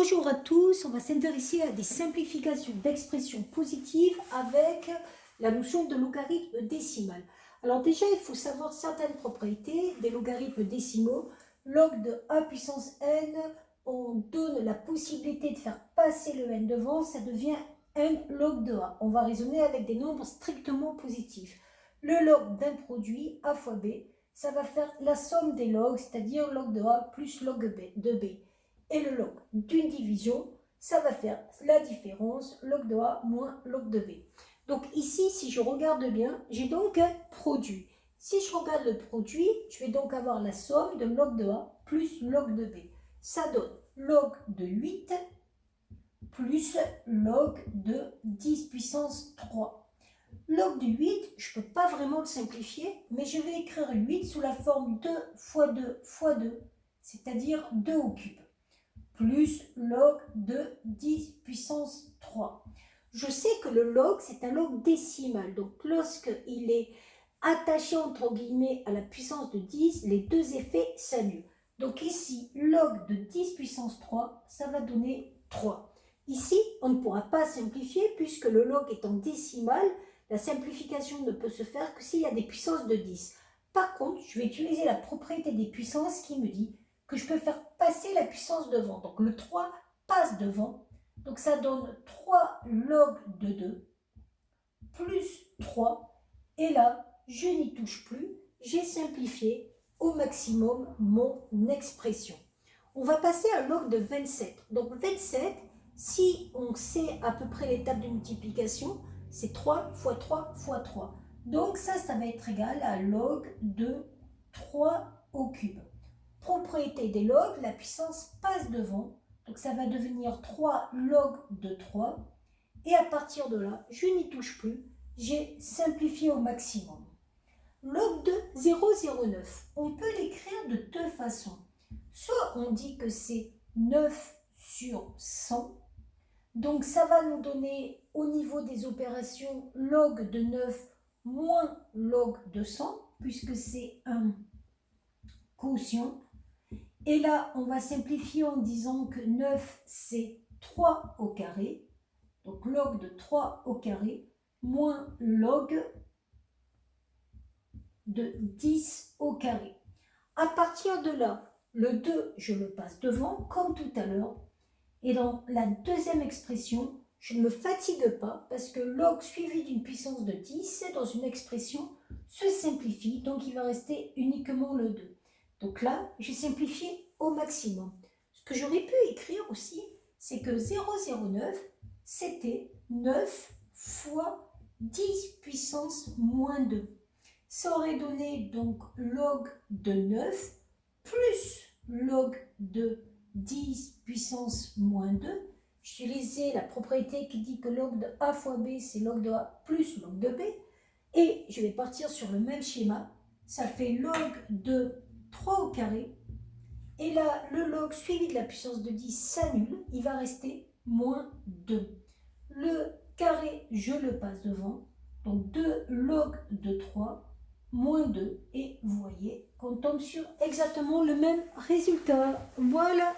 Bonjour à tous, on va s'intéresser à des simplifications d'expressions positives avec la notion de logarithme décimal. Alors déjà, il faut savoir certaines propriétés des logarithmes décimaux. Log de a puissance n, on donne la possibilité de faire passer le n devant, ça devient n log de a. On va raisonner avec des nombres strictement positifs. Le log d'un produit, a fois b, ça va faire la somme des logs, c'est-à-dire log de a plus log de b. Et le log d'une division, ça va faire la différence, log de A moins log de B. Donc ici, si je regarde bien, j'ai donc un produit. Si je regarde le produit, je vais donc avoir la somme de log de A plus log de B. Ça donne log de 8 plus log de 10 puissance 3. Log de 8, je ne peux pas vraiment le simplifier, mais je vais écrire 8 sous la forme 2 fois 2 fois 2, c'est-à-dire 2 au cube, plus log de 10 puissance 3. Je sais que le log, c'est un log décimal. Donc, lorsqu'il est attaché, entre guillemets, à la puissance de 10, les deux effets s'annulent. Donc ici, log de 10 puissance 3, ça va donner 3. Ici, on ne pourra pas simplifier puisque le log est en décimal. La simplification ne peut se faire que s'il y a des puissances de 10. Par contre, je vais utiliser la propriété des puissances qui me dit que je peux faire passer la puissance devant. Donc le 3 passe devant. Donc ça donne 3 log de 2 plus 3. Et là, je n'y touche plus. J'ai simplifié au maximum mon expression. On va passer à log de 27. Donc 27, si on sait à peu près l'étape de multiplication, c'est 3 fois 3 fois 3. Donc ça va être égal à log de 3 au cube. Propriété des logs, la puissance passe devant, donc ça va devenir 3 log de 3, et à partir de là, je n'y touche plus, j'ai simplifié au maximum. Log de 0,09, on peut l'écrire de deux façons. Soit on dit que c'est 9 sur 100, donc ça va nous donner au niveau des opérations log de 9 moins log de 100, puisque c'est un quotient. Et là, on va simplifier en disant que 9, c'est 3 au carré. Donc, log de 3 au carré moins log de 10 au carré. À partir de là, le 2, je le passe devant, comme tout à l'heure. Et dans la deuxième expression, je ne me fatigue pas parce que log suivi d'une puissance de 10 dans une expression se simplifie. Donc, il va rester uniquement le 2. Donc là, j'ai simplifié au maximum. Ce que j'aurais pu écrire aussi, c'est que 0,09, c'était 9 fois 10 puissance moins 2. Ça aurait donné donc log de 9 plus log de 10 puissance moins 2. J'utilisais la propriété qui dit que log de A fois B, c'est log de A plus log de B. Et je vais partir sur le même schéma. Ça fait log de 3 au carré, et là le log suivi de la puissance de 10 s'annule, il va rester moins 2. Le carré, je le passe devant, donc 2 log de 3 moins 2, et vous voyez qu'on tombe sur exactement le même résultat. Voilà.